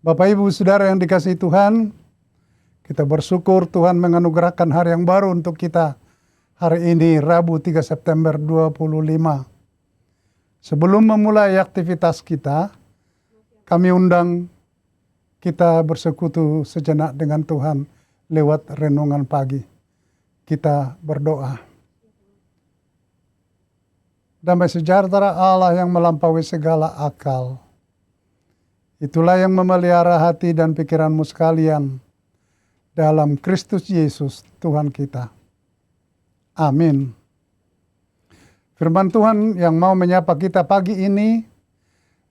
Bapak Ibu Saudara yang dikasihi Tuhan, kita bersyukur Tuhan menganugerahkan hari yang baru untuk kita. Hari ini Rabu 3 September 25. Sebelum memulai aktivitas kita, kami undang kita bersekutu sejenak dengan Tuhan lewat renungan pagi. Kita berdoa. Damai sejahtera Allah yang melampaui segala akal. Itulah yang memelihara hati dan pikiranmu sekalian dalam Kristus Yesus Tuhan kita. Amin. Firman Tuhan yang mau menyapa kita pagi ini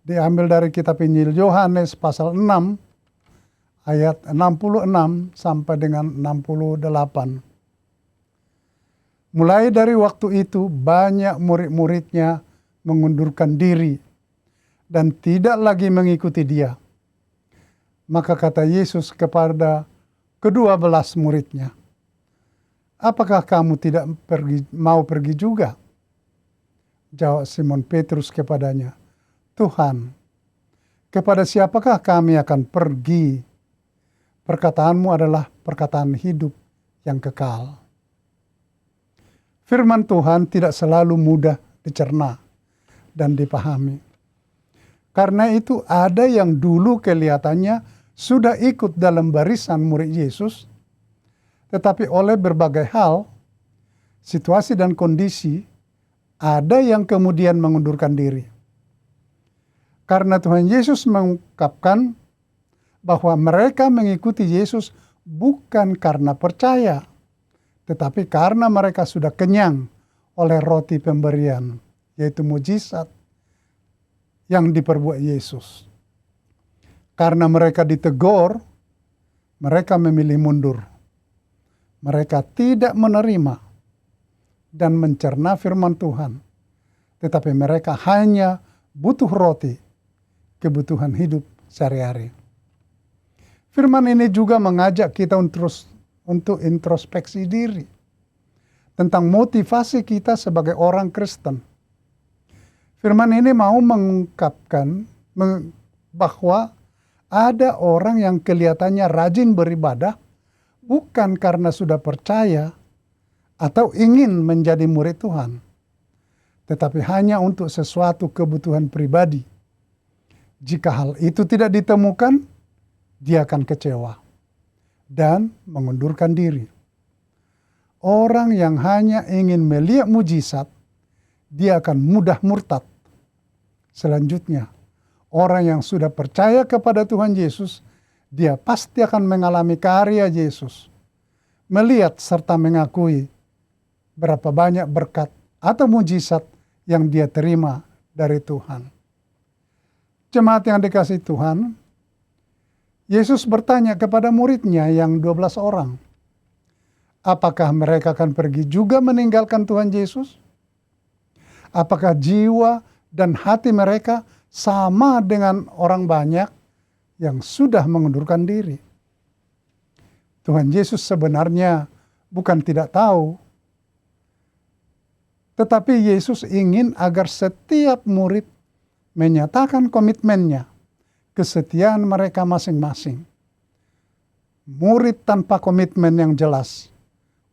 diambil dari kitab Injil Yohanes pasal 6 ayat 66 sampai dengan 68. Mulai dari waktu itu banyak murid-muridnya mengundurkan diri dan tidak lagi mengikuti dia. Maka kata Yesus kepada ke-12 muridnya, "Apakah kamu tidak mau pergi juga?" Jawab Simon Petrus kepadanya, "Tuhan, kepada siapakah kami akan pergi? Perkataanmu adalah perkataan hidup yang kekal." Firman Tuhan tidak selalu mudah dicerna dan dipahami. Karena itu ada yang dulu kelihatannya sudah ikut dalam barisan murid Yesus, tetapi oleh berbagai hal, situasi dan kondisi, ada yang kemudian mengundurkan diri. Karena Tuhan Yesus mengungkapkan bahwa mereka mengikuti Yesus bukan karena percaya, tetapi karena mereka sudah kenyang oleh roti pemberian, yaitu mujizat yang diperbuat Yesus. Karena mereka ditegur, mereka memilih mundur. Mereka tidak menerima dan mencerna firman Tuhan, tetapi mereka hanya butuh roti, kebutuhan hidup sehari-hari. Firman ini juga mengajak kita untuk introspeksi diri tentang motivasi kita sebagai orang Kristen. Firman ini mau mengungkapkan bahwa ada orang yang kelihatannya rajin beribadah bukan karena sudah percaya atau ingin menjadi murid Tuhan, tetapi hanya untuk sesuatu kebutuhan pribadi. Jika hal itu tidak ditemukan, dia akan kecewa dan mengundurkan diri. Orang yang hanya ingin melihat mujizat, dia akan mudah murtad. Selanjutnya, orang yang sudah percaya kepada Tuhan Yesus, dia pasti akan mengalami karya Yesus, melihat serta mengakui berapa banyak berkat atau mujizat yang dia terima dari Tuhan. Jemaat yang dikasihi Tuhan, Yesus bertanya kepada muridnya yang 12 orang, apakah mereka akan pergi juga meninggalkan Tuhan Yesus? Apakah jiwa dan hati mereka sama dengan orang banyak yang sudah mengundurkan diri? Tuhan Yesus sebenarnya bukan tidak tahu, tetapi Yesus ingin agar setiap murid menyatakan komitmennya, kesetiaan mereka masing-masing. Murid tanpa komitmen yang jelas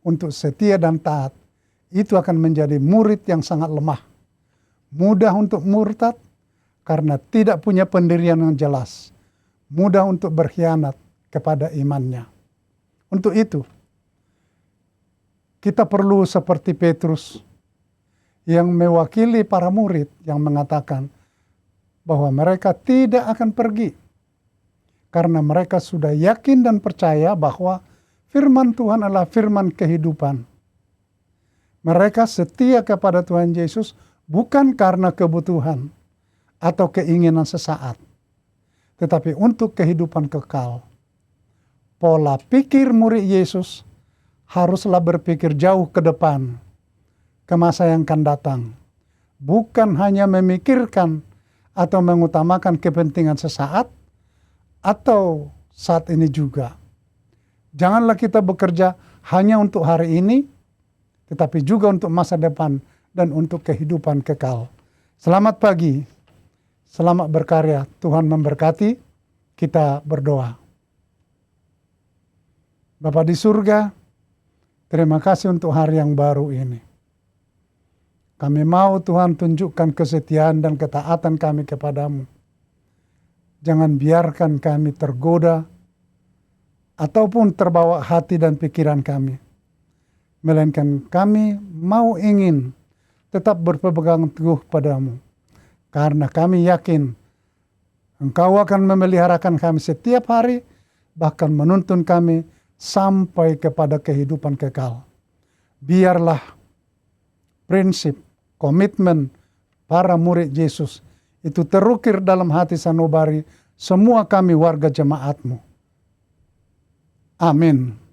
untuk setia dan taat, itu akan menjadi murid yang sangat lemah. Mudah untuk murtad karena tidak punya pendirian yang jelas. Mudah untuk berkhianat kepada imannya. Untuk itu, kita perlu seperti Petrus yang mewakili para murid yang mengatakan bahwa mereka tidak akan pergi karena mereka sudah yakin dan percaya bahwa firman Tuhan adalah firman kehidupan. Mereka setia kepada Tuhan Yesus bukan karena kebutuhan atau keinginan sesaat, tetapi untuk kehidupan kekal. Pola pikir murid Yesus haruslah berpikir jauh ke depan, ke masa yang akan datang. Bukan hanya memikirkan atau mengutamakan kepentingan sesaat atau saat ini juga. Janganlah kita bekerja hanya untuk hari ini, tetapi juga untuk masa depan dan untuk kehidupan kekal. Selamat pagi, selamat berkarya, Tuhan memberkati. kita berdoa. Bapa di surga, terima kasih untuk hari yang baru ini. Kami mau Tuhan tunjukkan kesetiaan dan ketaatan kami kepadamu. Jangan biarkan kami tergoda ataupun terbawa hati dan pikiran kami. Melainkan kami mau ingin tetap berpegang teguh padamu. Karena kami yakin Engkau akan memeliharakan kami setiap hari, bahkan menuntun kami sampai kepada kehidupan kekal. Biarlah prinsip, komitmen para murid Yesus itu terukir dalam hati sanubari semua kami warga jemaat-Mu. Amin.